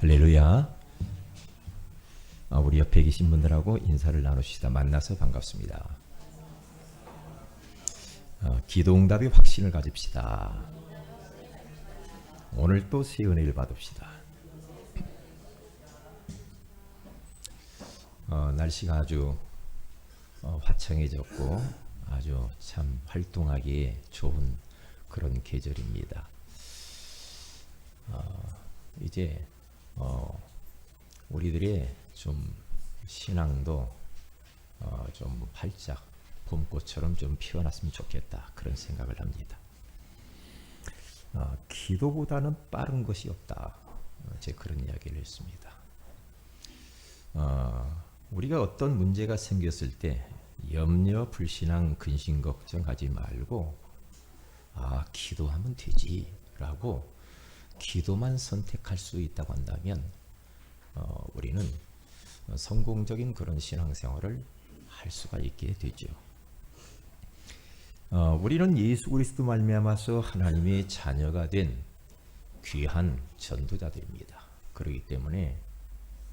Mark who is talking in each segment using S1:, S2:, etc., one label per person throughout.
S1: 할렐루야. 우리 옆에 계신 분들하고 인사를 나누시다 만나서 반갑습니다. 기도응답의 확신을 가집시다. 오늘 또 새 은혜를 받읍시다. 날씨가 아주 화창해졌고 아주 참 활동하기에 좋은 그런 계절입니다. 이제 우리들의 좀 신앙도 좀 활짝 봄꽃처럼 좀 피어났으면 좋겠다, 그런 생각을 합니다. 기도보다는 빠른 것이 없다, 제가 그런 이야기를 했습니다. 우리가 어떤 문제가 생겼을 때 염려, 불신앙, 근심, 걱정하지 말고 기도하면 되지 라고 기도만 선택할 수 있다고 한다면 우리는 성공적인 그런 신앙생활을 할 수가 있게 되죠. 우리는 예수 그리스도 말미암아서 하나님의 자녀가 된 귀한 전도자들입니다. 그렇기 때문에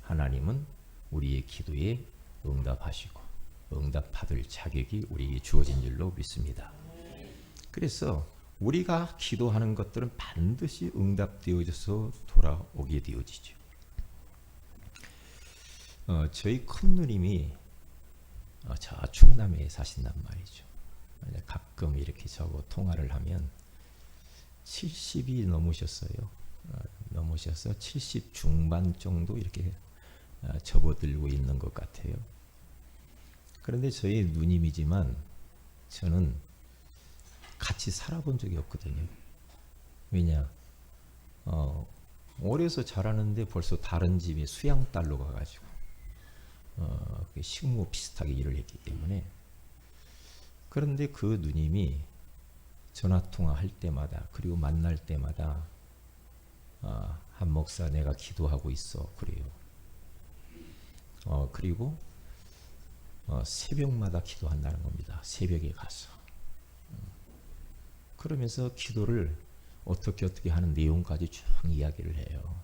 S1: 하나님은 우리의 기도에 응답하시고 응답받을 자격이 우리에게 주어진 줄로 믿습니다. 그래서 우리가 기도하는 것들은 반드시 응답되어져서 돌아오게 되어지죠. 저희 큰 누님이 저 충남에 사신단 말이죠. 가끔 이렇게 저하고 통화를 하면 70이 넘으셨어요. 넘으셔서 70 중반 정도 이렇게 접어들고 있는 것 같아요. 그런데 저희 누님이지만 저는 같이 살아본 적이 없거든요. 왜냐? 어려서 자라는데 벌써 다른 집에 수양딸로 가가지고 식모 비슷하게 일을 했기 때문에. 그런데 그 누님이 전화통화할 때마다 그리고 만날 때마다 한 목사 내가 기도하고 있어 그래요. 그리고 새벽마다 기도한다는 겁니다. 새벽에 가서. 그러면서 기도를 어떻게 하는 내용까지 쭉 이야기를 해요.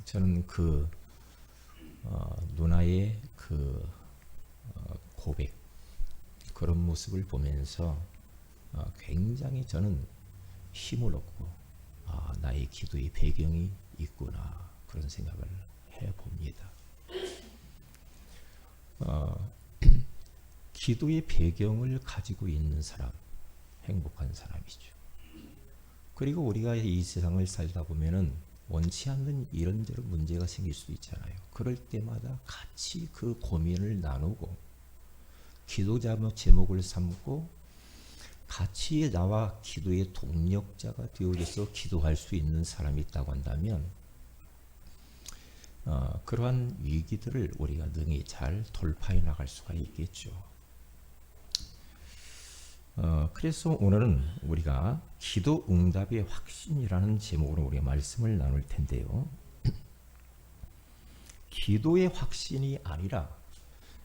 S1: 저는 그 누나의 그 고백, 그런 모습을 보면서 굉장히 저는 힘을 얻고 나의 기도의 배경이 있구나, 그런 생각을 해봅니다. 기도의 배경을 가지고 있는 사람, 행복한 사람이죠. 그리고 우리가 이 세상을 살다 보면은 원치 않는 이런저런 문제가 생길 수도 있잖아요. 그럴 때마다 같이 그 고민을 나누고 기도 제목을 삼고 같이 나와 기도의 동력자가 되어져서 기도할 수 있는 사람이 있다고 한다면 그러한 위기들을 우리가 능히 잘 돌파해 나갈 수가 있겠죠. 그래서 오늘은 우리가 기도 응답의 확신이라는 제목으로 우리가 말씀을 나눌 텐데요. 기도의 확신이 아니라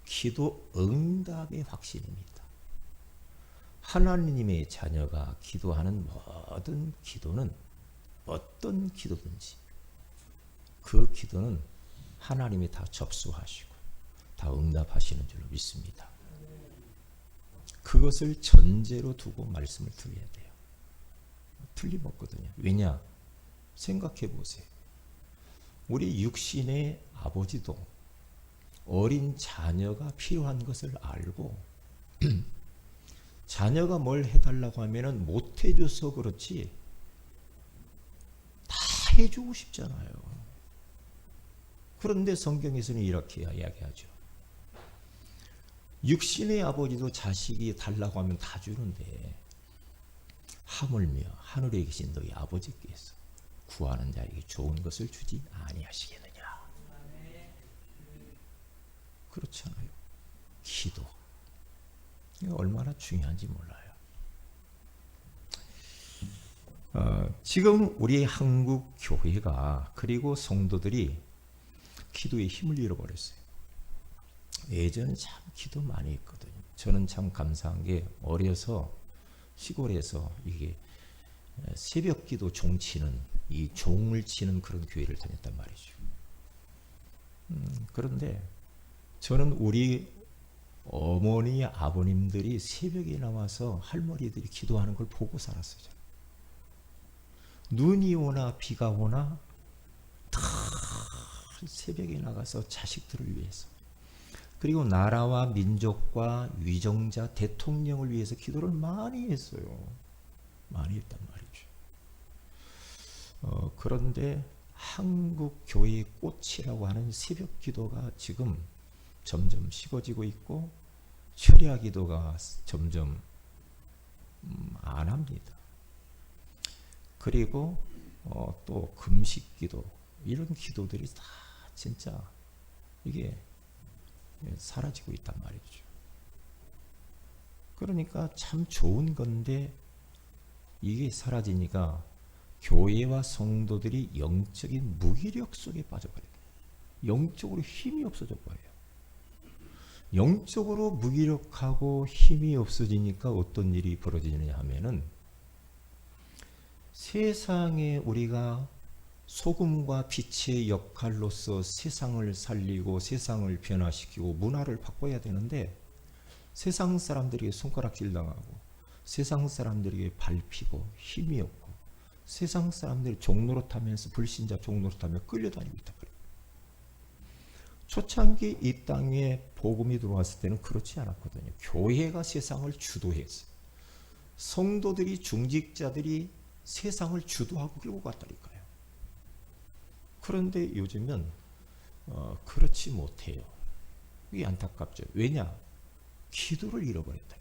S1: 기도 응답의 확신입니다. 하나님의 자녀가 기도하는 모든 기도는 어떤 기도든지 그 기도는 하나님이 다 접수하시고 다 응답하시는 줄로 믿습니다. 그것을 전제로 두고 말씀을 드려야 돼요. 틀림없거든요. 왜냐? 생각해 보세요. 우리 육신의 아버지도 어린 자녀가 필요한 것을 알고 자녀가 뭘 해달라고 하면은 못 해줘서 그렇지 다 해주고 싶잖아요. 그런데 성경에서는 이렇게 이야기하죠. 육신의 아버지도 자식이 달라고 하면 다 주는데 하물며 하늘에 계신 너희 아버지께서 구하는 자에게 좋은 것을 주지 아니하시겠느냐. 그렇잖아요. 기도. 이게 얼마나 중요한지 몰라요. 지금 우리 한국 교회가 그리고 성도들이 기도에 힘을 잃어버렸어요. 예전에 참 기도 많이 했거든요. 저는 참 감사한 게 어려서 시골에서 이게 새벽 기도 종 치는 이 종을 치는 그런 교회를 다녔단 말이죠. 그런데 저는 우리 어머니 아버님들이 새벽에 나와서 할머니들이 기도하는 걸 보고 살았어요. 눈이 오나 비가 오나 다 새벽에 나가서 자식들을 위해서, 그리고 나라와 민족과 위정자 대통령을 위해서 기도를 많이 했어요. 많이 했단 말이죠. 그런데 한국 교회의 꽃이라고 하는 새벽 기도가 지금 점점 식어지고 있고, 철야 기도가 점점 안 합니다. 그리고 또 금식 기도, 이런 기도들이 다 진짜 이게 사라지고 있단 말이죠. 그러니까 참 좋은 건데 이게 사라지니까 교회와 성도들이 영적인 무기력 속에 빠져버려요. 영적으로 힘이 없어져 버려요. 영적으로 무기력하고 힘이 없어지니까 어떤 일이 벌어지느냐 하면은, 세상에 우리가 소금과 빛의 역할로서 세상을 살리고 세상을 변화시키고 문화를 바꿔야 되는데, 세상 사람들에게 손가락질 당하고 세상 사람들에게 밟히고 힘이 없고 세상 사람들이 종노릇하면서, 불신자 종노릇하며 끌려다니고 있다. 초창기 이 땅에 복음이 들어왔을 때는 그렇지 않았거든요. 교회가 세상을 주도했어요. 성도들이, 중직자들이 세상을 주도하고 끌고 갔다니까요. 그런데 요즘은 그렇지 못해요. 이게 안타깝죠. 왜냐? 기도를 잃어버렸다.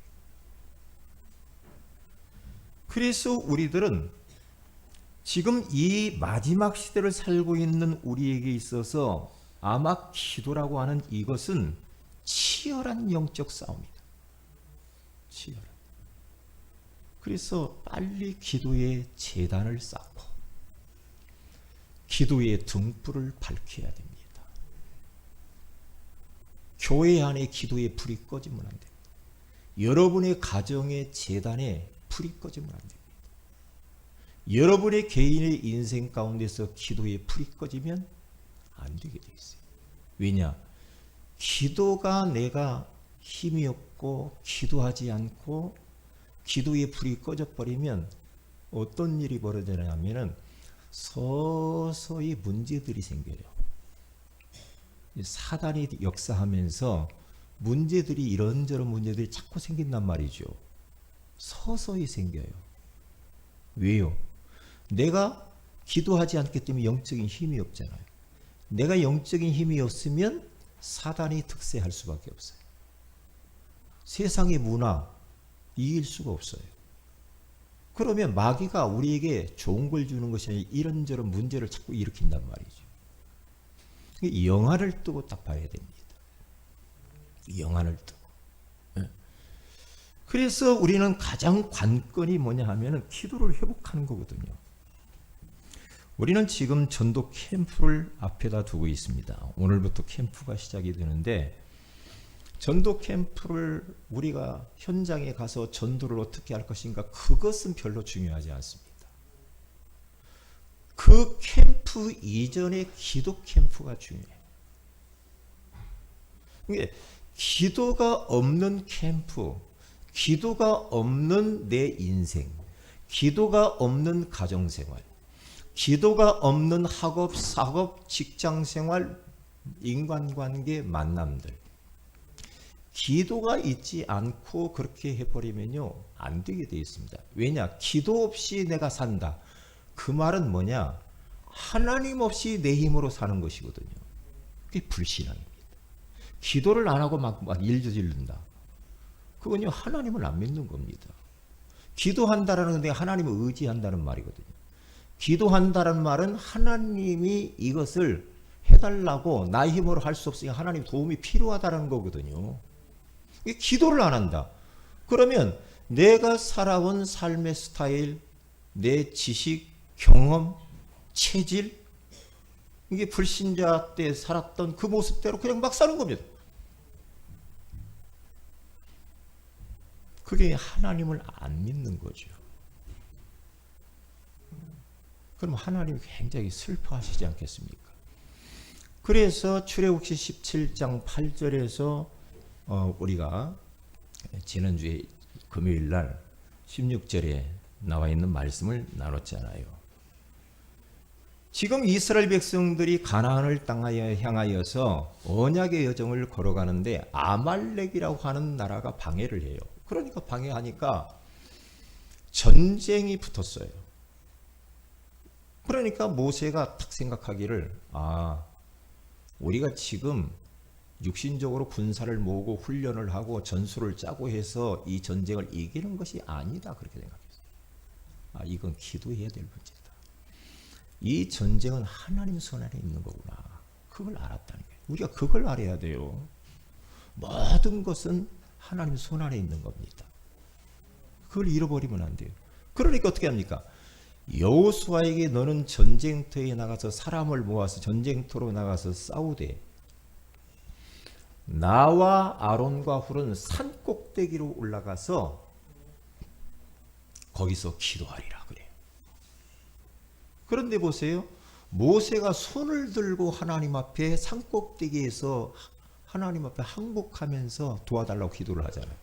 S1: 그래서 우리들은 지금 이 마지막 시대를 살고 있는 우리에게 있어서 아마 기도라고 하는 이것은 치열한 영적 싸움이다. 치열한. 그래서 빨리 기도의 재단을 쌓고 기도의 등불을 밝혀야 됩니다. 교회 안에 기도의 불이 꺼지면 안 됩니다. 여러분의 가정의 재단에 불이 꺼지면 안 됩니다. 여러분의 개인의 인생 가운데서 기도의 불이 꺼지면 안 되게 돼 있어요. 왜냐? 기도가 내가 힘이 없고 기도하지 않고 기도의 불이 꺼져버리면 어떤 일이 벌어지냐면은 서서히 문제들이 생겨요. 사단이 역사하면서 문제들이, 이런저런 문제들이 자꾸 생긴단 말이죠. 서서히 생겨요. 왜요? 내가 기도하지 않기 때문에 영적인 힘이 없잖아요. 내가 영적인 힘이 없으면 사단이 득세할 수밖에 없어요. 세상의 문화 이길 수가 없어요. 그러면 마귀가 우리에게 좋은 걸 주는 것이 아니라 이런저런 문제를 자꾸 일으킨단 말이죠. 영안을 뜨고 딱 봐야 됩니다. 영안을 뜨고. 그래서 우리는 가장 관건이 뭐냐 하면은 기도를 회복하는 거거든요. 우리는 지금 전도 캠프를 앞에다 두고 있습니다. 오늘부터 캠프가 시작이 되는데, 전도 캠프를 우리가 현장에 가서 전도를 어떻게 할 것인가, 그것은 별로 중요하지 않습니다. 그 캠프 이전에 기도 캠프가 중요해요. 기도가 없는 캠프, 기도가 없는 내 인생, 기도가 없는 가정생활, 기도가 없는 학업, 사업, 직장생활, 인간관계, 만남들, 기도가 있지 않고 그렇게 해버리면요 안 되게 되어 있습니다. 왜냐? 기도 없이 내가 산다. 그 말은 뭐냐? 하나님 없이 내 힘으로 사는 것이거든요. 그게 불신앙입니다. 기도를 안 하고 막 일저지른다. 그건요 하나님을 안 믿는 겁니다. 기도한다라는 게 하나님을 의지한다는 말이거든요. 기도한다는 말은 하나님이 이것을 해달라고 나의 힘으로 할 수 없으니까 하나님 도움이 필요하다는 거거든요. 기도를 안 한다. 그러면 내가 살아온 삶의 스타일, 내 지식, 경험, 체질, 이게 불신자 때 살았던 그 모습대로 그냥 막 사는 겁니다. 그게 하나님을 안 믿는 거죠. 그럼 하나님이 굉장히 슬퍼하시지 않겠습니까? 그래서 출애굽기 17장 8절에서 우리가 지난주에 금요일 날 16절에 나와 있는 말씀을 나눴잖아요. 지금 이스라엘 백성들이 가나안을 땅에 향하여서 언약의 여정을 걸어가는데 아말렉이라고 하는 나라가 방해를 해요. 그러니까 방해하니까 전쟁이 붙었어요. 그러니까 모세가 딱 생각하기를 우리가 지금 육신적으로 군사를 모으고 훈련을 하고 전술을 짜고 해서 이 전쟁을 이기는 것이 아니다, 그렇게 생각했어요. 이건 기도해야 될 문제다. 이 전쟁은 하나님 손 안에 있는 거구나. 그걸 알았다는 거예요. 우리가 그걸 알아야 돼요. 모든 것은 하나님 손 안에 있는 겁니다. 그걸 잃어버리면 안 돼요. 그러니까 어떻게 합니까? 여호수아에게 너는 전쟁터에 나가서 사람을 모아서 전쟁터로 나가서 싸우되 나와 아론과 훌은 산 꼭대기로 올라가서 거기서 기도하리라 그래요. 그런데 보세요. 모세가 손을 들고 하나님 앞에 산 꼭대기에서 하나님 앞에 항복하면서 도와달라고 기도를 하잖아요.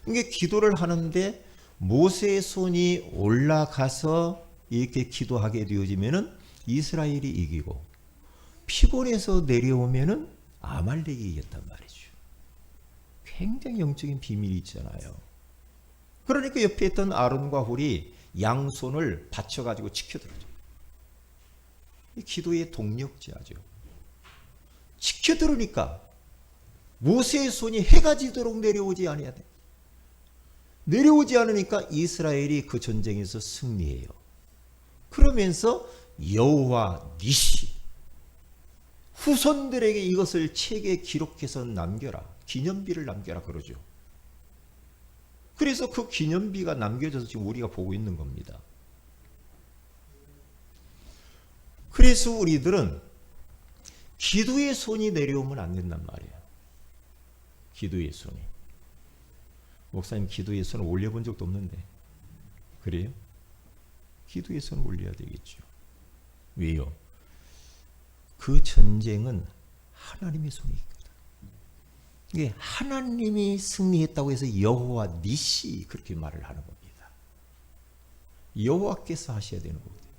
S1: 이게 기도를 하는데 모세의 손이 올라가서 이렇게 기도하게 되어지면은 이스라엘이 이기고 피곤해서 내려오면은 아말렉이 이겼단 말이죠. 굉장히 영적인 비밀이 있잖아요. 그러니까 옆에 있던 아론과 훌이 양손을 받쳐가지고 지켜들어줘. 기도의 동력자죠. 지켜들으니까 모세의 손이 해가 지도록 내려오지 아니야 돼. 내려오지 않으니까 이스라엘이 그 전쟁에서 승리해요. 그러면서 여호와 니시 후손들에게 이것을 책에 기록해서 남겨라. 기념비를 남겨라 그러죠. 그래서 그 기념비가 남겨져서 지금 우리가 보고 있는 겁니다. 그래서 우리들은 기도의 손이 내려오면 안 된단 말이에요. 기도의 손이. 목사님 기도의 손을 올려본 적도 없는데 그래요? 기도의 손을 올려야 되겠죠. 왜요? 그 전쟁은 하나님의 손에 있거든. 이게 하나님이 승리했다고 해서 여호와 니시 그렇게 말을 하는 겁니다. 여호와께서 하셔야 되는 거거든요.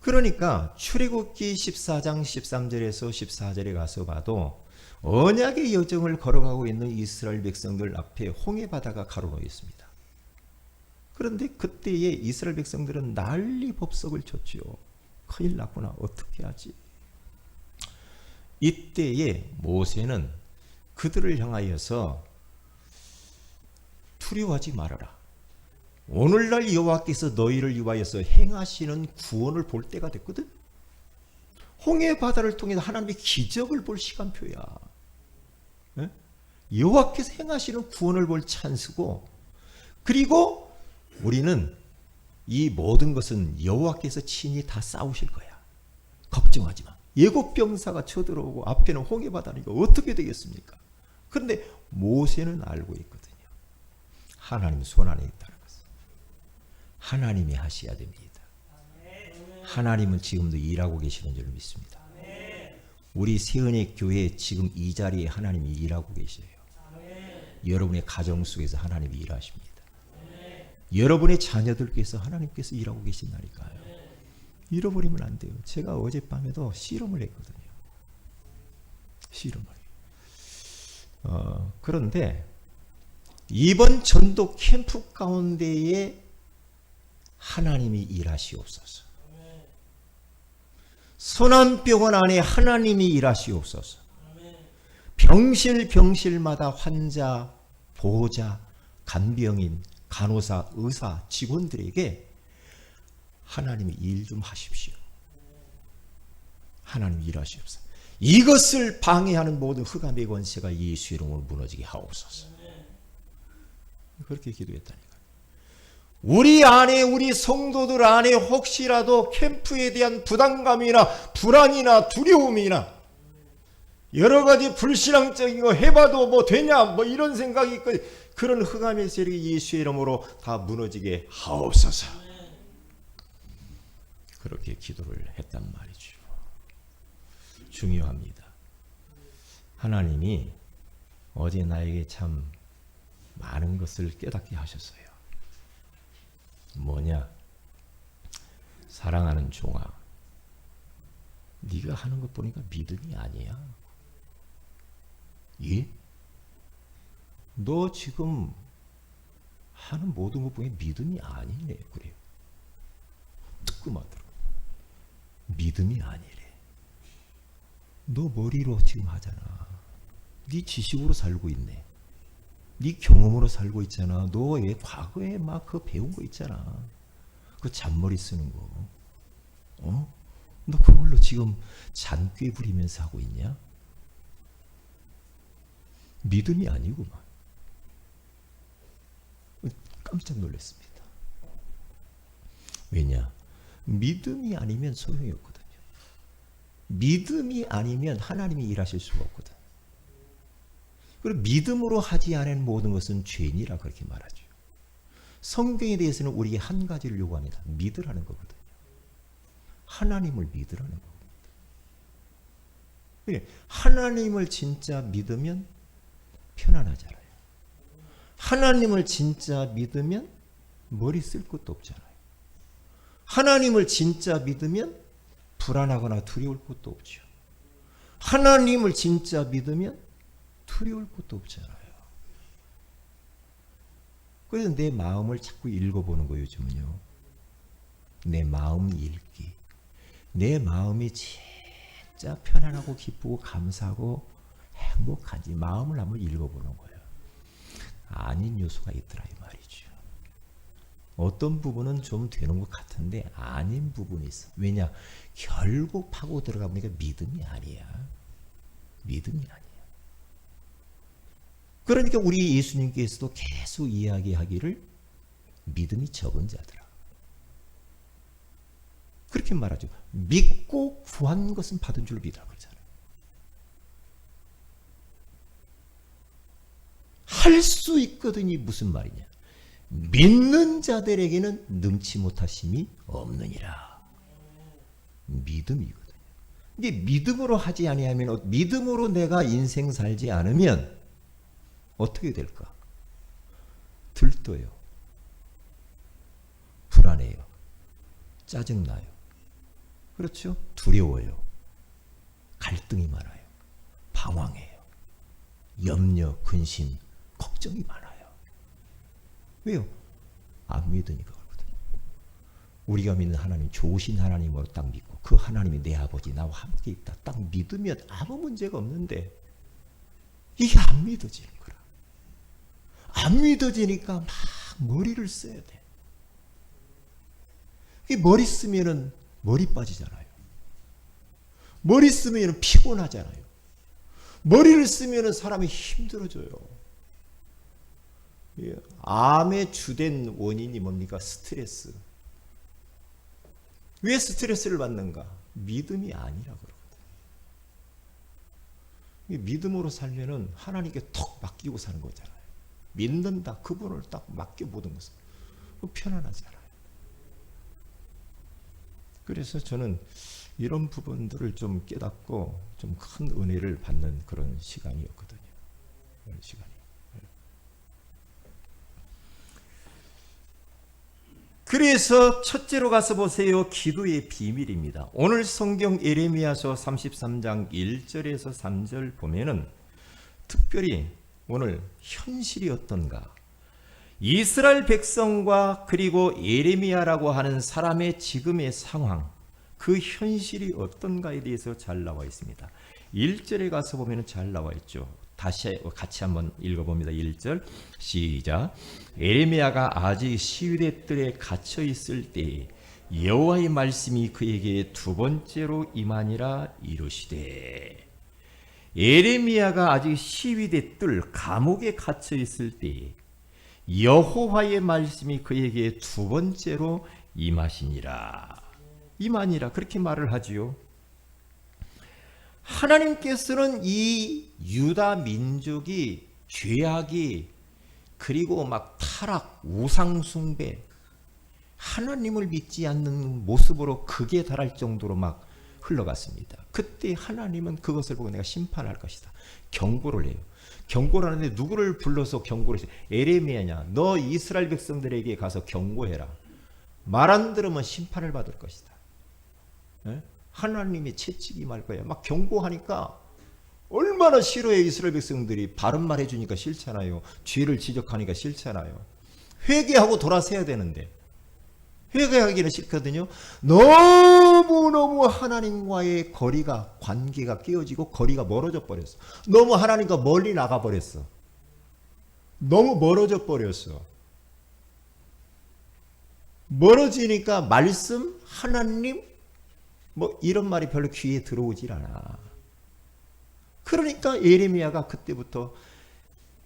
S1: 그러니까 출애굽기 14장 13절에서 14절에 가서 봐도 언약의 여정을 걸어가고 있는 이스라엘 백성들 앞에 홍해 바다가 가로놓여 있습니다. 그런데 그때에 이스라엘 백성들은 난리 법석을 쳤죠. 큰일 났구나. 어떻게 하지? 이때에 모세는 그들을 향하여서 두려워하지 말아라. 오늘날 여호와께서 너희를 위하여서 행하시는 구원을 볼 때가 됐거든. 홍해 바다를 통해서 하나님의 기적을 볼 시간표야. 여호와께서 행하시는 구원을 볼 찬스고, 그리고 우리는 이 모든 것은 여호와께서 친히 다 싸우실 거야. 걱정하지 마. 예고 병사가 쳐들어오고 앞에는 홍해 바다니까 어떻게 되겠습니까? 그런데 모세는 알고 있거든요. 하나님 손 안에 있다는 것을. 하나님이 하셔야 됩니다. 하나님은 지금도 일하고 계시는 줄 믿습니다. 우리 세은의 교회 지금 이 자리에 하나님이 일하고 계셔요. 여러분의 가정 속에서 하나님이 일하십니다. 여러분의 자녀들께서 하나님께서 일하고 계신다니까요. 잃어버리면 안 돼요. 제가 어젯밤에도 실험을 했거든요. 실험을. 그런데 이번 전도 캠프 가운데에 하나님이 일하시옵소서. 선한병원 안에 하나님이 일하시옵소서. 병실마다 환자, 보호자, 간병인, 간호사, 의사, 직원들에게 하나님이 일 좀 하십시오. 하나님 일하시옵소서. 이것을 방해하는 모든 흑암의 권세가 예수 이름으로 무너지게 하옵소서. 그렇게 기도했다니까. 우리 안에, 우리 성도들 안에 혹시라도 캠프에 대한 부담감이나 불안이나 두려움이나 여러 가지 불신앙적인 거 해봐도 뭐 되냐 뭐 이런 생각이 있고, 그런 흑암의 세력이 예수의 이름으로 다 무너지게 하옵소서. 그렇게 기도를 했단 말이죠. 중요합니다. 하나님이 어제 나에게 참 많은 것을 깨닫게 하셨어요. 뭐냐? 사랑하는 종아, 네가 하는 것 보니까 믿음이 아니야. 예? 너 지금 하는 모든 것 보니 믿음이 아니네. 그래요. 뜨끔하더라고. 믿음이 아니래. 너 머리로 지금 하잖아. 네 지식으로 살고 있네. 네 경험으로 살고 있잖아. 너 왜 과거에 막 그 배운 거 있잖아. 그 잔머리 쓰는 거. 너 그걸로 지금 잔꾀 부리면서 하고 있냐? 믿음이 아니구만. 깜짝 놀랐습니다. 왜냐? 믿음이 아니면 소용이 없거든요. 믿음이 아니면 하나님이 일하실 수가 없거든. 그리고 믿음으로 하지 않은 모든 것은 죄니라 그렇게 말하죠. 성경에 대해서는 우리에게 한 가지를 요구합니다. 믿으라는 거거든요. 하나님을 믿으라는 겁니다. 하나님을 진짜 믿으면 편안하잖아요. 하나님을 진짜 믿으면 머리 쓸 것도 없잖아요. 하나님을 진짜 믿으면 불안하거나 두려울 것도 없죠. 하나님을 진짜 믿으면 두려울 것도 없잖아요. 그래서 내 마음을 자꾸 읽어보는 거예요, 요즘은요. 내 마음 읽기. 내 마음이 진짜 편안하고 기쁘고 감사하고 행복한지 마음을 한번 읽어보는 거예요. 아닌 요소가 있더라 이 말이죠. 어떤 부분은 좀 되는 것 같은데 아닌 부분이 있어. 왜냐? 결국 파고 들어가 보니까 믿음이 아니야. 믿음이 아니야. 그러니까 우리 예수님께서도 계속 이야기하기를 믿음이 적은 자들아. 그렇게 말하죠. 믿고 구한 것은 받은 줄로 믿으라 그러잖아요. 할 수 있거든이 무슨 말이냐? 믿는 자들에게는 능치 못하심이 없느니라. 믿음이거든요. 이게 믿음으로 하지 아니하면, 믿음으로 내가 인생 살지 않으면 어떻게 될까? 들떠요. 불안해요. 짜증나요. 그렇죠? 두려워요. 갈등이 많아요. 방황해요. 염려, 근심, 걱정이 많아요. 왜요? 안 믿으니까 그렇거든요. 우리가 믿는 하나님, 좋으신 하나님으로 딱 믿고 그 하나님이 내 아버지 나와 함께 있다. 딱 믿으면 아무 문제가 없는데 이게 안 믿어지는 거라. 안 믿어지니까 막 머리를 써야 돼. 이 머리 쓰면은 머리 빠지잖아요. 머리 쓰면은 피곤하잖아요. 머리를 쓰면은 사람이 힘들어져요. 암의 주된 원인이 뭡니까? 스트레스. 왜 스트레스를 받는가? 믿음이 아니라 그러거든요. 믿음으로 살면은 하나님께 턱 맡기고 사는 거잖아요. 믿는다. 그분을 딱 맡겨 모든 것을. 편안하잖아요. 그래서 저는 이런 부분들을 좀 깨닫고 좀 큰 은혜를 받는 그런 시간이었거든요. 그런 시간이. 그래서 첫째로 가서 보세요. 기도의 비밀입니다. 오늘 성경 예레미야서 33장 1절에서 3절 보면은 특별히 오늘 현실이 어떤가? 이스라엘 백성과 그리고 예레미야라고 하는 사람의 지금의 상황, 그 현실이 어떤가에 대해서 잘 나와 있습니다. 1절에 가서 보면 잘 나와 있죠. 다시 같이 한번 읽어봅니다. 1절 시작. 예레미야가 아직 시위대 뜰에 갇혀 있을 때에 여호와의 말씀이 그에게 두 번째로 임하니라 이르시되. 예레미야가 아직 시위대 뜰 감옥에 갇혀 있을 때에 여호와의 말씀이 그에게 두 번째로 임하시니라. 임하니라 그렇게 말을 하지요. 하나님께서는 이 유다 민족이 죄악이 그리고 막 타락, 우상숭배, 하나님을 믿지 않는 모습으로 극에 달할 정도로 막 흘러갔습니다. 그때 하나님은 그것을 보고 내가 심판할 것이다. 경고를 해요. 경고를 하는데 누구를 불러서 경고를 했어요? 에레미야냐, 너 이스라엘 백성들에게 가서 경고해라. 말 안 들으면 심판을 받을 것이다. 네? 하나님이 채찍이 말 거야. 막 경고하니까 얼마나 싫어요. 이스라엘 백성들이 바른 말 해주니까 싫잖아요. 죄를 지적하니까 싫잖아요. 회개하고 돌아서야 되는데 회개하기는 싫거든요. 너무너무 하나님과의 거리가, 관계가 깨어지고 거리가 멀어져 버렸어. 너무 하나님과 멀리 나가 버렸어. 너무 멀어져 버렸어. 멀어지니까 말씀, 하나님 뭐 이런 말이 별로 귀에 들어오질 않아. 그러니까 예레미야가 그때부터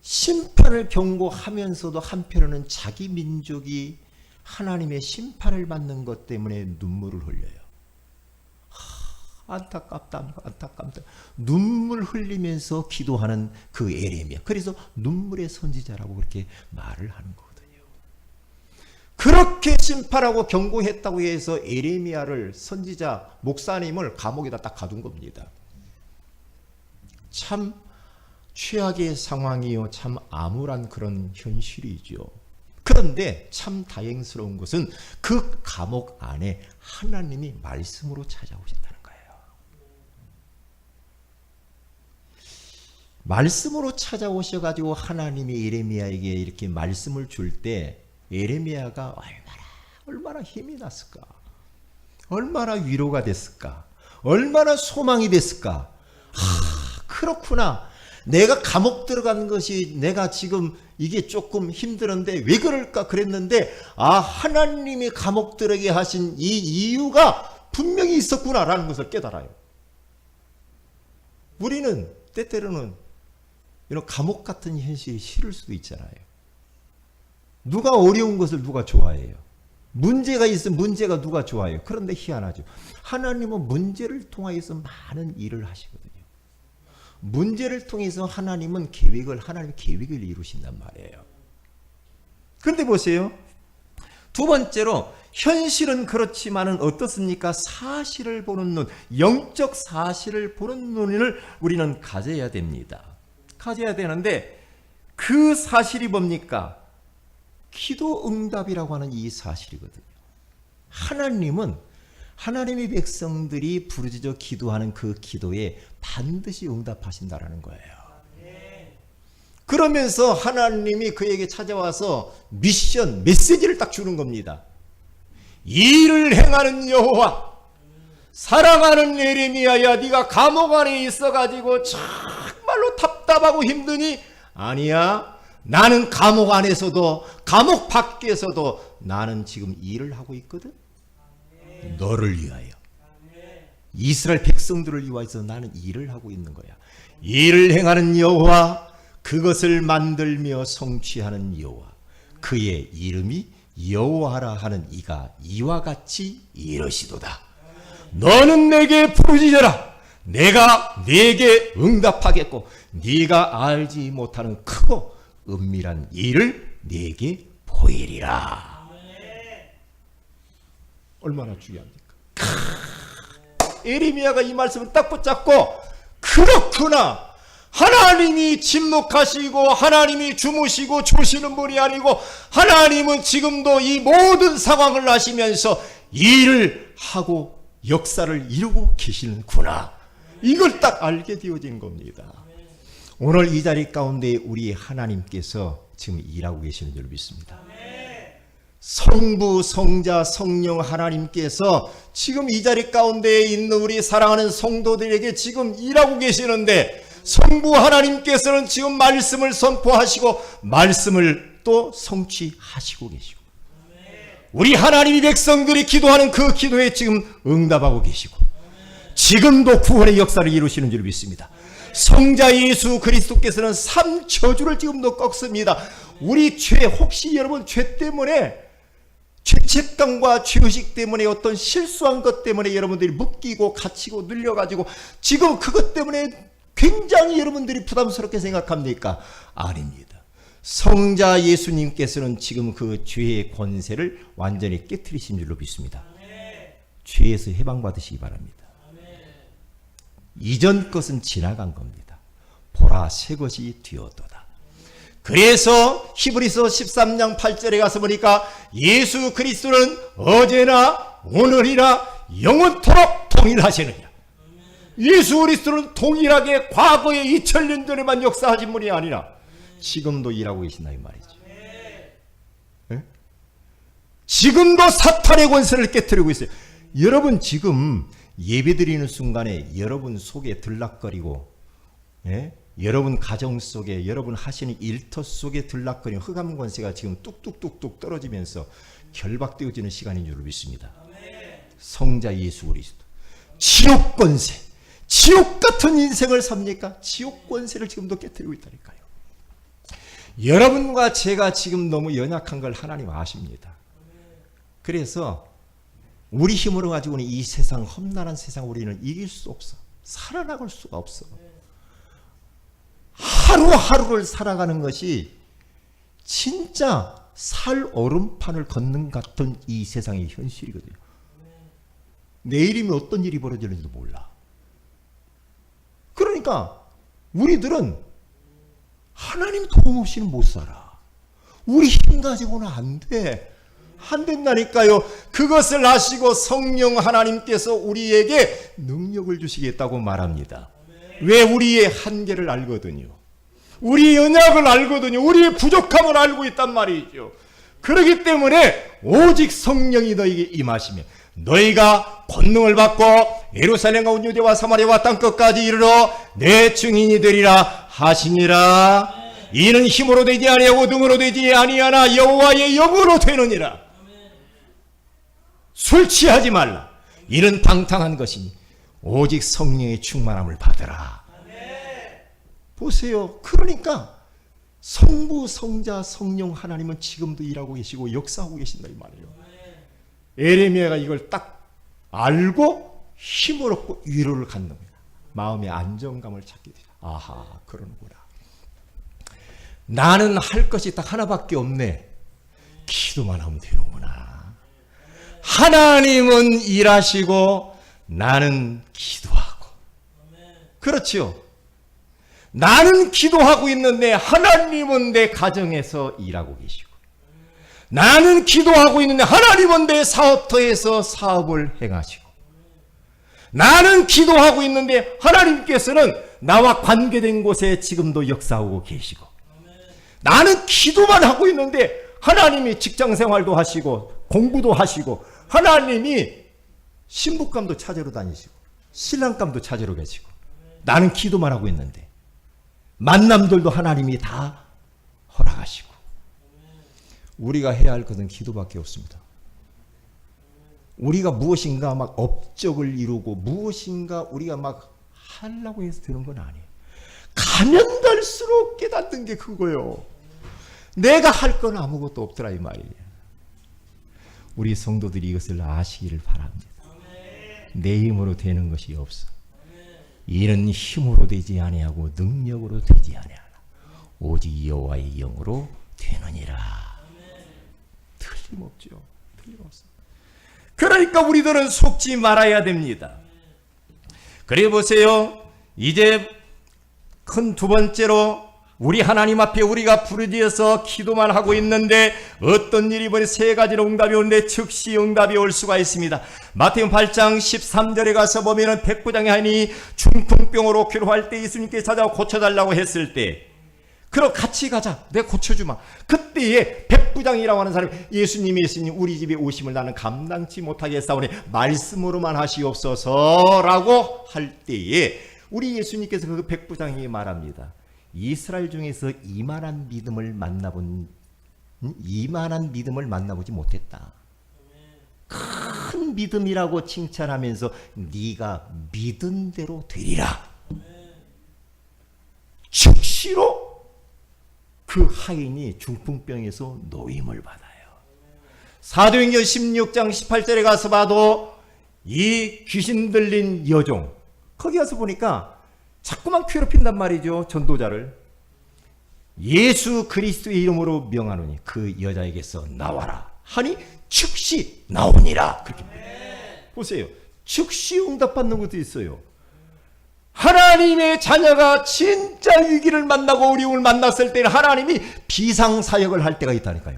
S1: 심판을 경고하면서도 한편으로는 자기 민족이 하나님의 심판을 받는 것 때문에 눈물을 흘려요. 안타깝다, 안타깝다. 눈물 흘리면서 기도하는 그 예레미야. 그래서 눈물의 선지자라고 그렇게 말을 하는 거거든요. 그렇게 심판하고 경고했다고 해서 예레미야를, 선지자 목사님을 감옥에다 딱 가둔 겁니다. 참 최악의 상황이요, 참 암울한 그런 현실이죠. 그런데 참 다행스러운 것은 그 감옥 안에 하나님이 말씀으로 찾아오신다는 거예요. 말씀으로 찾아오셔가지고 하나님이 예레미야에게 이렇게 말씀을 줄 때 예레미야가 얼마나 힘이 났을까? 얼마나 위로가 됐을까? 얼마나 소망이 됐을까? 그렇구나. 내가 감옥 들어간 것이 내가 지금 이게 조금 힘들었는데 왜 그럴까 그랬는데 하나님이 감옥 들어게 하신 이 이유가 분명히 있었구나라는 것을 깨달아요. 우리는 때때로는 이런 감옥 같은 현실이 싫을 수도 있잖아요. 누가 어려운 것을 누가 좋아해요? 문제가 있으면 문제가 누가 좋아해요? 그런데 희한하죠. 하나님은 문제를 통하여서 많은 일을 하시거든요. 문제를 통해서 하나님은 하나님의 계획을 이루신단 말이에요. 그런데 보세요. 두 번째로 현실은 그렇지만은 어떻습니까? 사실을 보는 눈, 영적 사실을 보는 눈을 우리는 가져야 됩니다. 가져야 되는데 그 사실이 뭡니까? 기도 응답이라고 하는 이 사실이거든요. 하나님은 하나님의 백성들이 부르짖어 기도하는 그 기도에 반드시 응답하신다라는 거예요. 그러면서 하나님이 그에게 찾아와서 미션, 메시지를 딱 주는 겁니다. 일을 행하는 여호와, 사랑하는 예레미야야, 네가 감옥 안에 있어가지고 정말로 답답하고 힘드니? 아니야. 나는 감옥 안에서도 감옥 밖에서도 나는 지금 일을 하고 있거든. 너를 위하여, 이스라엘 백성들을 위하여서 나는 일을 하고 있는 거야. 일을 행하는 여호와, 그것을 만들며 성취하는 여호와, 그의 이름이 여호와라 하는 이가 이와 같이 이러시도다. 너는 내게 부르짖어라. 내가 네게 응답하겠고 네가 알지 못하는 크고 은밀한 일을 네게 보이리라. 얼마나 중요합니까? 예레미야가 이 말씀을 딱 붙잡고 그렇구나. 하나님이 침묵하시고 하나님이 주무시고 조시는 분이 아니고 하나님은 지금도 이 모든 상황을 아시면서 일을 하고 역사를 이루고 계시는구나. 이걸 딱 알게 되어진 겁니다. 오늘 이 자리 가운데 우리 하나님께서 지금 일하고 계시는 줄 믿습니다. 성부, 성자, 성령 하나님께서 지금 이 자리 가운데 있는 우리 사랑하는 성도들에게 지금 일하고 계시는데, 성부 하나님께서는 지금 말씀을 선포하시고 말씀을 또 성취하시고 계시고, 우리 하나님의 백성들이 기도하는 그 기도에 지금 응답하고 계시고, 지금도 구원의 역사를 이루시는 줄 믿습니다. 성자 예수 그리스도께서는 3저주를 지금도 꺾습니다. 우리 죄, 혹시 여러분 죄 때문에, 죄책감과 죄의식 때문에, 어떤 실수한 것 때문에 여러분들이 묶이고 갇히고 눌려가지고 지금 그것 때문에 굉장히 여러분들이 부담스럽게 생각합니까? 아닙니다. 성자 예수님께서는 지금 그 죄의 권세를 완전히 깨트리신 줄로 믿습니다. 죄에서 해방받으시기 바랍니다. 이전 것은 지나간 겁니다. 보라 새 것이 되었도다. 그래서 히브리서 13장 8절에 가서 보니까 예수 그리스도는 어제나 오늘이나 영원토록 동일하시느냐. 예수 그리스도는 동일하게 과거에 2000년 전에만 역사하신 분이 아니라 지금도 일하고 계신다 이 말이죠. 네? 지금도 사탄의 권세를 깨트리고 있어요. 여러분 지금 예배드리는 순간에 여러분 속에 들락거리고, 예? 여러분 가정 속에, 여러분 하시는 일터 속에 들락거리는 흑암 권세가 지금 뚝뚝뚝뚝 떨어지면서 결박되어지는 시간인 줄 믿습니다. 성자 예수 그리스도. 지옥 권세, 지옥 같은 인생을 삽니까? 지옥 권세를 지금도 깨뜨리고 있다니까요. 여러분과 제가 지금 너무 연약한 걸 하나님 아십니다. 그래서 우리 힘으로 가지고는 이 세상, 험난한 세상 우리는 이길 수 없어. 살아나갈 수가 없어. 하루하루를 살아가는 것이 진짜 살 얼음판을 걷는 같은 이 세상의 현실이거든요. 내일이면 어떤 일이 벌어지는지도 몰라. 그러니까 우리들은 하나님 도움 없이는 못 살아. 우리 힘 가지고는 안 돼. 안 된다니까요. 그것을 아시고 성령 하나님께서 우리에게 능력을 주시겠다고 말합니다. 왜? 우리의 한계를 알거든요. 우리의 연약을 알거든요. 우리의 부족함을 알고 있단 말이죠. 그렇기 때문에 오직 성령이 너에게 임하시면 너희가 권능을 받고 예루살렘과 온 유대와 사마리아와 땅끝까지 이르러 내 증인이 되리라 하시니라. 이는 힘으로 되지 아니하고 능으로 되지 아니하나 여호와의 영으로 되느니라. 술 취하지 말라. 이는 방탕한 것이니 오직 성령의 충만함을 받으라. 보세요. 그러니까 성부, 성자, 성령 하나님은 지금도 일하고 계시고 역사하고 계신다 이 말이에요. 에레미야가 이걸 딱 알고 힘을 얻고 위로를 갖는 겁니다. 마음의 안정감을 찾게 되라. 아하, 그러는구나. 나는 할 것이 딱 하나밖에 없네. 기도만 하면 되는구나. 하나님은 일하시고 나는 기도하고. 그렇죠. 나는 기도하고 있는데 하나님은 내 가정에서 일하고 계시고, 나는 기도하고 있는데 하나님은 내 사업터에서 사업을 행하시고, 나는 기도하고 있는데 하나님께서는 나와 관계된 곳에 지금도 역사하고 계시고, 나는 기도만 하고 있는데 하나님이 직장생활도 하시고 공부도 하시고, 하나님이 신부감도 찾으러 다니시고 신랑감도 찾으러 계시고, 나는 기도만 하고 있는데 만남들도 하나님이 다 허락하시고. 우리가 해야 할 것은 기도밖에 없습니다. 우리가 무엇인가 막 업적을 이루고 무엇인가 우리가 막 하려고 해서 되는 건 아니에요. 가면 갈수록 깨닫는 게 그거예요. 내가 할 건 아무것도 없더라 이 말이에요. 우리 성도들이 이것을 아시기를 바랍니다. 내 힘으로 되는 것이 없어. 이는 힘으로 되지 아니하고 능력으로 되지 아니하나 오직 여호와의 영으로 되느니라. 틀림없죠. 틀림없습니다. 그러니까 우리들은 속지 말아야 됩니다. 그래 보세요. 이제 큰 두 번째로 우리 하나님 앞에 우리가 부르짖어서 기도만 하고 있는데 어떤 일이 벌써 세 가지로 응답이 오는데 즉시 응답이 올 수가 있습니다. 마태복음 8장 13절에 가서 보면은 백부장의 하인이 중풍병으로 괴로워할 때 예수님께 찾아와 고쳐달라고 했을 때, 그럼 같이 가자, 내가 고쳐주마. 그때에 백부장이라고 하는 사람이 예수님 우리 집에 오심을 나는 감당치 못하겠사오니 말씀으로만 하시옵소서라고 할 때에 우리 예수님께서 그 백부장에게 말합니다. 이스라엘 중에서 이만한 믿음을 만나보지 못했다. 큰 믿음이라고 칭찬하면서 네가 믿은 대로 되리라. 즉시로 그 하인이 중풍병에서 노임을 받아요. 사도행전 16장 18절에 가서 봐도 이 귀신 들린 여종, 거기 가서 보니까 자꾸만 괴롭힌단 말이죠. 전도자를. 예수 그리스도의 이름으로 명하노니 그 여자에게서 나와라 하니 즉시 나오니라. 그렇게 보세요. 즉시 응답받는 것도 있어요. 하나님의 자녀가 진짜 위기를 만나고 어려움을 만났을 때는 하나님이 비상사역을 할 때가 있다니까요.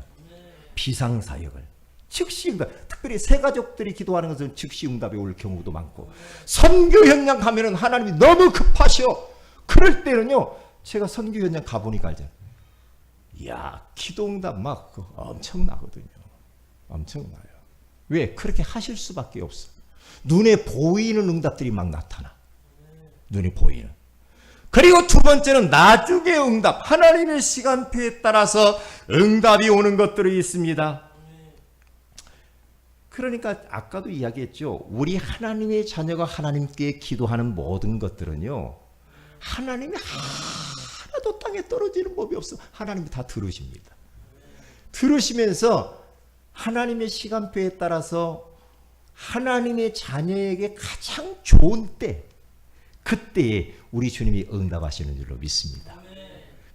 S1: 비상사역을. 즉시응답. 특별히 새가족들이 기도하는 것은 즉시응답이 올 경우도 많고, 선교 현장 가면은 하나님이 너무 급하셔. 그럴 때는요, 제가 선교 현장 가보니까 알잖아요. 이야, 기도응답 막 엄청나거든요. 엄청나요. 왜? 그렇게 하실 수밖에 없어. 눈에 보이는 응답들이 막 나타나. 눈에 보이는. 그리고 두 번째는 나중에 응답. 하나님의 시간표에 따라서 응답이 오는 것들이 있습니다. 그러니까 아까도 이야기했죠. 우리 하나님의 자녀가 하나님께 기도하는 모든 것들은요, 하나님이 하나도 땅에 떨어지는 법이 없어. 하나님이 다 들으십니다. 들으시면서 하나님의 시간표에 따라서 하나님의 자녀에게 가장 좋은 때, 그때에 우리 주님이 응답하시는 줄로 믿습니다.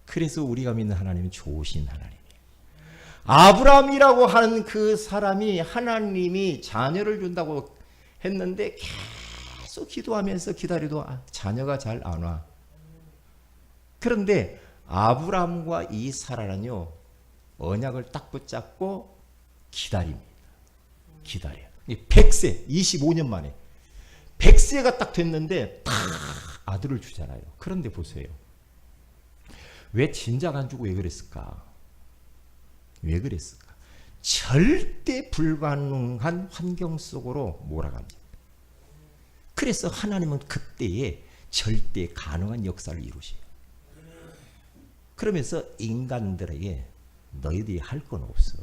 S1: 그래서 우리가 믿는 하나님은 좋으신 하나님이에요. 아브라함이라고 하는 그 사람이 하나님이 자녀를 준다고 했는데 계속 기도하면서 기다려도 자녀가 잘 안 와. 그런데 아브라함과 이 사라는요, 언약을 딱 붙잡고 기다립니다. 기다려요. 100세, 25년 만에 100세가 딱 됐는데 딱 아들을 주잖아요. 그런데 보세요. 왜 진작 안 주고 왜 그랬을까? 왜 그랬을까? 절대 불가능한 환경 속으로 몰아갑니다. 그래서 하나님은 그때에 절대 가능한 역사를 이루셔요. 그러면서 인간들에게 너희들이 할 건 없어.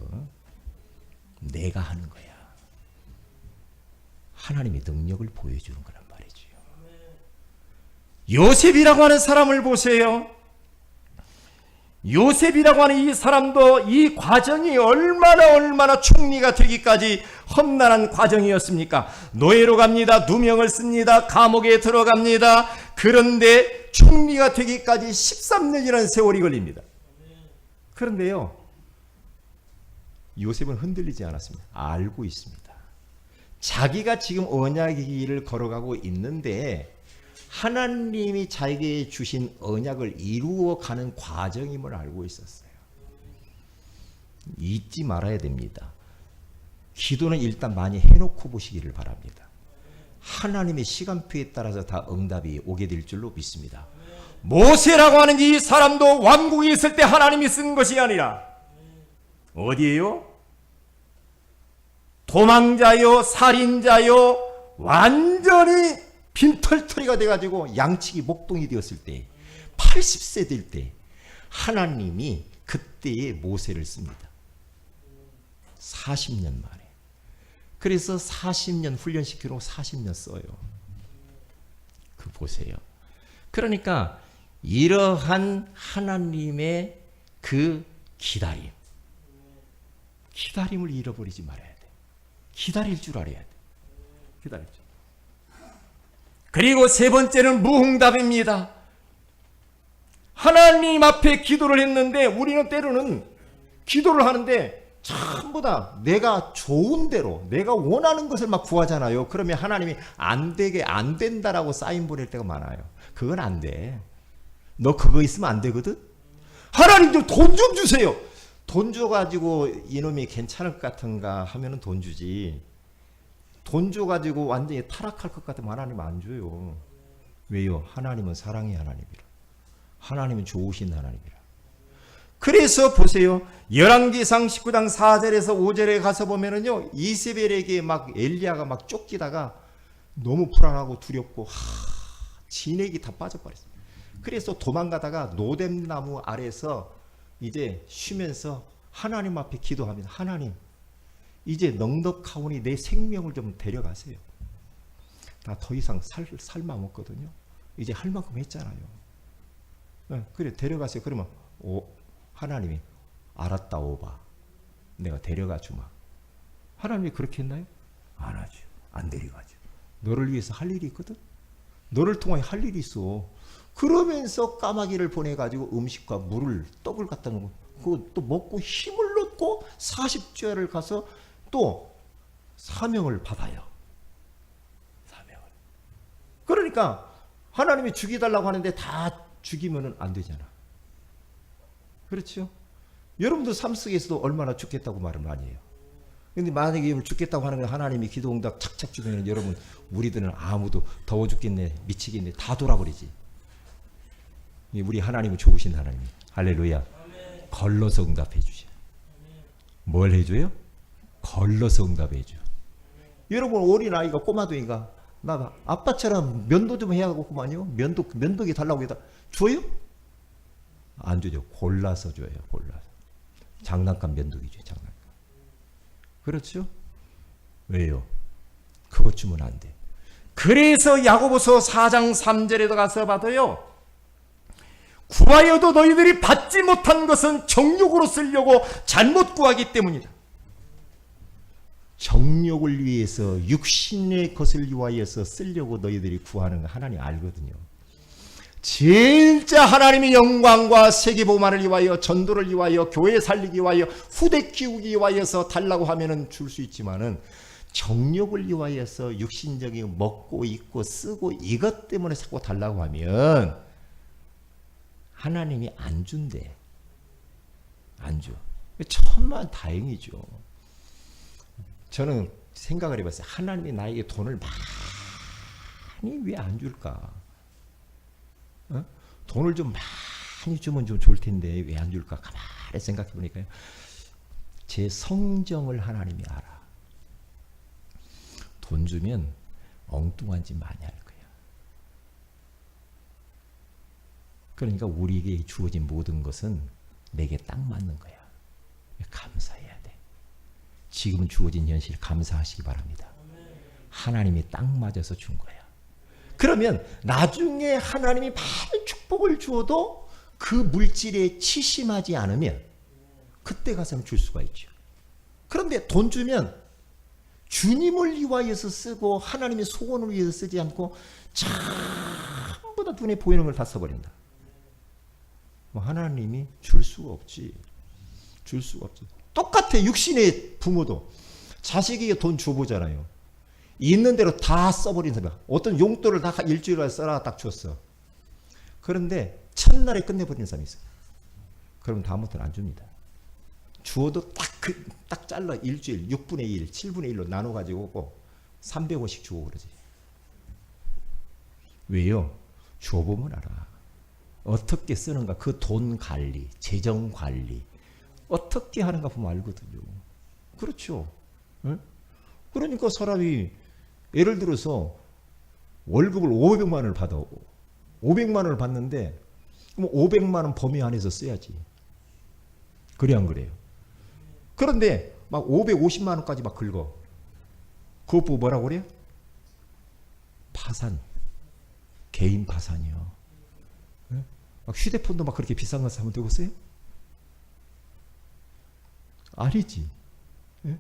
S1: 내가 하는 거야. 하나님의 능력을 보여주는 거란 말이죠. 요셉이라고 하는 사람을 보세요. 요셉이라고 하는 이 사람도 이 과정이 얼마나 총리가 되기까지 험난한 과정이었습니까? 노예로 갑니다. 누명을 씁니다. 감옥에 들어갑니다. 그런데 총리가 되기까지 13년이라는 세월이 걸립니다. 그런데요, 요셉은 흔들리지 않았습니다. 알고 있습니다. 자기가 지금 언약의 길을 걸어가고 있는데 하나님이 자기에게 주신 언약을 이루어가는 과정임을 알고 있었어요. 잊지 말아야 됩니다. 기도는 일단 많이 해놓고 보시기를 바랍니다. 하나님의 시간표에 따라서 다 응답이 오게 될 줄로 믿습니다. 모세라고 하는 이 사람도 왕국에 있을 때 하나님이 쓴 것이 아니라 어디에요? 도망자요, 살인자요, 완전히 빈털터리가 돼가지고 양치기 목동이 되었을 때, 80세 될 때 하나님이 그때의 모세를 씁니다. 40년 만에. 그래서 40년 훈련시키고 40년 써요. 그 보세요. 그러니까 이러한 하나님의 그 기다림을 잃어버리지 말아야 돼. 기다릴 줄 알아야 돼. 기다릴 줄. 그리고 세 번째는 무응답입니다. 하나님 앞에 기도를 했는데 우리는 때로는 기도를 하는데 전부 다 내가 좋은 대로 내가 원하는 것을 막 구하잖아요. 그러면 하나님이 안 되게 안 된다라고 사인 보낼 때가 많아요. 그건 안 돼. 너 그거 있으면 안 되거든. 하나님도 돈 좀 주세요. 돈 줘가지고 이놈이 괜찮을 것 같은가 하면은 돈 주지. 돈 줘가지고 완전히 타락할 것 같으면 하나님 안 줘요. 왜요? 하나님은 사랑의 하나님이라. 하나님은 좋으신 하나님이라. 그래서 보세요. 열왕기상 19장 4절에서 5절에 가서 보면은요, 이세벨에게 막 엘리야가 막 쫓기다가 너무 불안하고 두렵고 진액이 다 빠져버렸어요. 그래서 도망가다가 노뎀나무 아래서 이제 쉬면서 하나님 앞에 기도합니다. 하나님, 이제 넉넉하오니 내 생명을 좀 데려가세요. 나 더 이상 살 마음 없거든요. 이제 할 만큼 했잖아요. 네, 그래 데려가세요. 그러면 하나님이 알았다 오바. 내가 데려가 주마. 하나님이 그렇게 했나요? 안 하죠. 안 데려가죠. 너를 위해서 할 일이 있거든. 너를 통하여 할 일이 있어. 그러면서 까마귀를 보내가지고 음식과 물을 떡을 갖다 놓고 그거 또 먹고 힘을 얻고 40주야를 가서 또 사명을 받아요. 사명을. 그러니까 하나님이 죽이달라고 하는데 다 죽이면 안 되잖아. 그렇죠? 여러분들 삶 속에서도 얼마나 죽겠다고 말을 많이 해요. 근데 만약에 죽겠다고 하는 건 하나님이 기도응답 착착 주면 여러분 우리들은 아무도 더워 죽겠네 미치겠네 다 돌아버리지. 우리 하나님은 좋으신 하나님. 할렐루야. 걸러서 응답해 주죠. 뭘 해줘요? 걸러서 응답해 줘. 여러분 어린아이가 꼬마둥이가 나 아빠처럼 면도 좀 해야 하겠구만요. 면도기 달라고 해다 줘요? 안 주죠. 골라서 줘요. 골라서. 장난감 면도기죠. 장난감. 그렇죠? 왜요? 그거 주면 안 돼. 그래서 야고보서 4장 3절에도 가서 봐도요. 구하여도 너희들이 받지 못한 것은 정욕으로 쓰려고 잘못 구하기 때문이다. 정욕을 위해서 육신의 것을 위하여서 쓰려고 너희들이 구하는 거 하나님 알거든요. 진짜 하나님의 영광과 세계복음화를 위하여 전도를 위하여 교회 살리기 위하여 후대 키우기 위하여서 달라고 하면은 줄 수 있지만은 정욕을 위하여서 육신적인 먹고 입고 쓰고 이것 때문에 자꾸 달라고 하면 하나님이 안 준대. 안 줘. 천만 다행이죠. 저는 생각을 해봤어요. 하나님이 나에게 돈을 많이 왜 안 줄까? 어? 돈을 좀 많이 주면 좀 좋을 텐데 왜 안 줄까? 가만히 생각해 보니까요. 제 성정을 하나님이 알아. 돈 주면 엉뚱한 짓 많이 할 거야. 그러니까 우리에게 주어진 모든 것은 내게 딱 맞는 거야. 감사해야 돼. 지금은 주어진 현실 감사하시기 바랍니다. 하나님이 딱 맞아서 준 거야. 그러면 나중에 하나님이 많은 축복을 주어도 그 물질에 치심하지 않으면 그때 가서는 줄 수가 있죠. 그런데 돈 주면 주님을 위하여서 쓰고 하나님의 소원을 위해서 쓰지 않고 전부 다 눈에 보이는 걸 다 써버린다. 하나님이 줄 수가 없지. 줄 수가 없지. 똑같아. 육신의 부모도 자식에게 돈 줘보잖아요. 있는 대로 다 써버린 사람. 어떤 용돈을 다 일주일에 써라 딱 줬어. 그런데 첫날에 끝내버리는 사람이 있어요. 그러면 다음부터는 안 줍니다. 주어도 딱 잘라 일주일 6분의 1, 7분의 1로 나눠가지고 오고 300원씩 주고 그러지. 왜요? 줘보면 알아. 어떻게 쓰는가 그 돈 관리, 재정 관리 어떻게 하는가 보면 알거든요. 그렇죠. 응? 그러니까 사람이 예를 들어서 월급을 500만 원을 받아. 500만 원을 받는데 그럼 500만 원 범위 안에서 써야지. 그래 안 그래요? 그런데 막 550만 원까지 막 긁어. 그거 보고 뭐라고 그래요? 파산. 개인 파산이요. 네? 막 휴대폰도 막 그렇게 비싼 거 사면 되겠어요? 아니지. 네?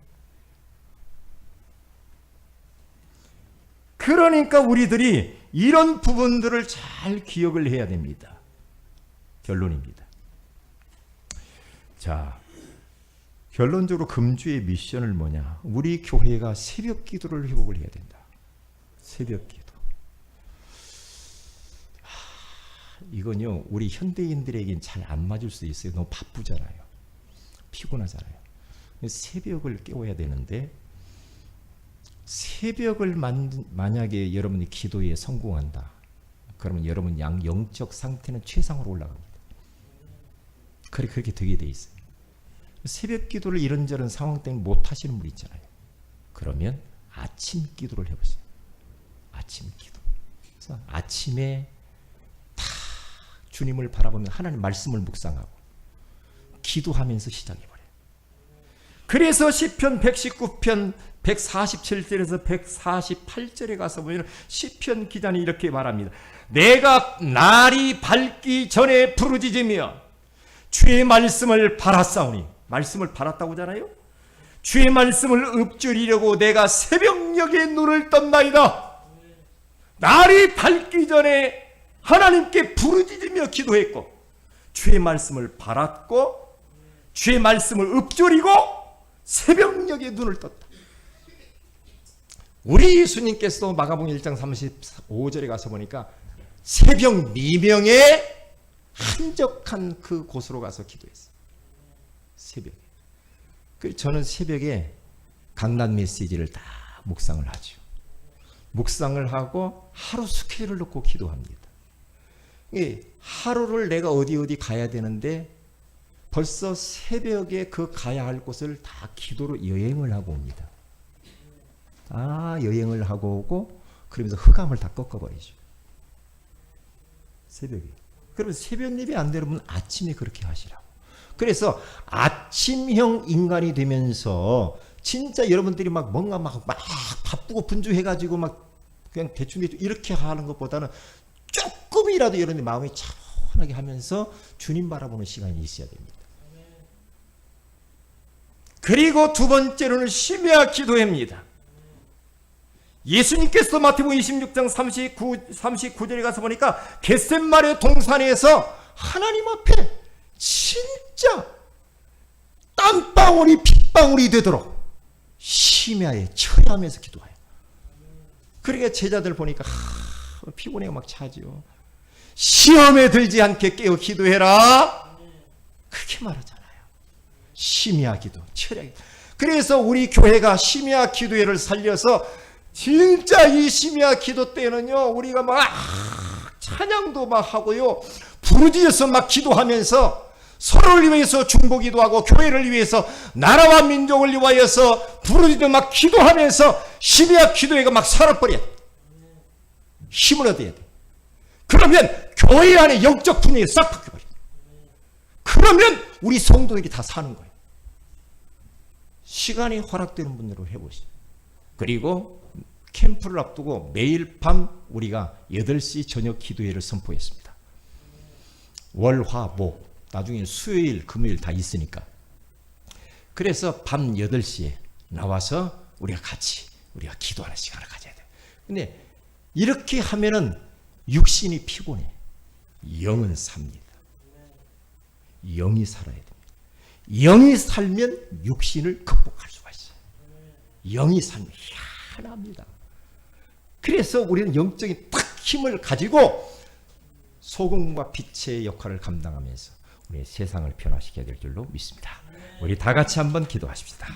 S1: 그러니까 우리들이 이런 부분들을 잘 기억을 해야 됩니다. 결론입니다. 자, 결론적으로 금주의 미션을 뭐냐? 우리 교회가 새벽 기도를 회복을 해야 된다. 새벽 기도. 이건요, 우리 현대인들에겐 잘 안 맞을 수 있어요. 너무 바쁘잖아요. 피곤하잖아요. 새벽을 깨워야 되는데 새벽을 만약에 여러분이 기도에 성공한다. 그러면 여러분 영적 상태는 최상으로 올라갑니다. 그렇게 되게 돼 있어요. 새벽 기도를 이런저런 상황 때문에 못 하시는 분 있잖아요. 그러면 아침 기도를 해보세요. 아침 기도. 그래서 아침에 다 주님을 바라보면 하나님 말씀을 묵상하고 기도하면서 시작해버려요. 그래서 시편 119편 147절에서 148절에 가서 보면 시편 기자는 이렇게 말합니다. 내가 날이 밝기 전에 부르짖으며 주의 말씀을 바랐사오니, 말씀을 바랐다고 하잖아요. 주의 말씀을 읊조리려고 내가 새벽녘에 눈을 떴나이다. 날이 밝기 전에 하나님께 부르짖으며 기도했고 주의 말씀을 바랐고 주의 말씀을 읊조리고 새벽녘에 눈을 떴다. 우리 예수님께서도 마가복음 1장 35절에 가서 보니까 새벽 미명에 한적한 그 곳으로 가서 기도했어요. 새벽에. 그래서 저는 새벽에 강단 메시지를 다 묵상을 하죠. 묵상을 하고 하루 스케줄을 놓고 기도합니다. 하루를 내가 어디 가야 되는데 벌써 새벽에 그 가야 할 곳을 다 기도로 여행을 하고 옵니다. 여행을 하고 오고 그러면서 흑암을 다 꺾어버리죠. 새벽에. 그러면 새벽 예배 안 되는 분은 아침에 그렇게 하시라고. 그래서 아침형 인간이 되면서 진짜 여러분들이 막 뭔가 막 바쁘고 분주해가지고 막 그냥 대충 이렇게 하는 것보다는 조금이라도 여러분들 마음이 차분하게 하면서 주님 바라보는 시간이 있어야 됩니다. 그리고 두 번째로는 심야 기도입니다. 예수님께서 마태복음 26장 39절에 가서 보니까 겟셋마네 동산에서 하나님 앞에 진짜 땀방울이 핏방울이 되도록 심야에 철야하면서 기도해요. 그러니까 제자들 보니까 피곤해가 막 차지요. 시험에 들지 않게 깨어 기도해라. 그렇게 말하잖아요. 심야 기도, 철야 기도. 그래서 우리 교회가 심야 기도회를 살려서 진짜 이 심야 기도 때는요, 우리가 막 찬양도 막 하고요, 부르짖어서 막 기도하면서 서로를 위해서 중보기도 하고 교회를 위해서 나라와 민족을 위하여서 부르짖어 막 기도하면서 심야 기도회가 막 살아버려. 힘을 얻어야 돼. 그러면 교회 안에 영적 분위기가 싹 바뀌어버려. 그러면 우리 성도들이 다 사는 거예요. 시간이 허락되는 분으로 해보시죠. 그리고 캠프를 앞두고 매일 밤 우리가 8시 저녁 기도회를 선포했습니다. 월, 화, 목, 나중에 수요일, 금요일 다 있으니까. 그래서 밤 8시에 나와서 우리가 기도하는 시간을 가져야 돼요. 근데 이렇게 하면은 육신이 피곤해. 영은 삽니다. 영이 살아야 됩니다. 영이 살면 육신을 극복할 수가 있어요. 영이 살면 희한합니다. 그래서 우리는 영적인 딱 힘을 가지고 소금과 빛의 역할을 감당하면서 우리의 세상을 변화시켜야 될 줄로 믿습니다. 우리 다 같이 한번 기도하십시다.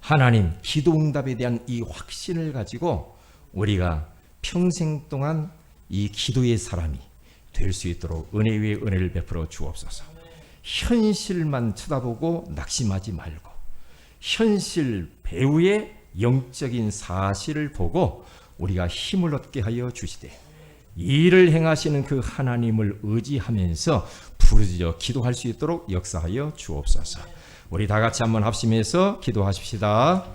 S1: 하나님, 기도 응답에 대한 이 확신을 가지고 우리가 평생 동안 이 기도의 사람이 될 수 있도록 은혜 위에 은혜를 베풀어 주옵소서. 현실만 쳐다보고 낙심하지 말고 현실 배후의 영적인 사실을 보고 우리가 힘을 얻게 하여 주시되 일을 행하시는 그 하나님을 의지하면서 부르짖어 기도할 수 있도록 역사하여 주옵소서. 우리 다 같이 한번 합심해서 기도하십시다.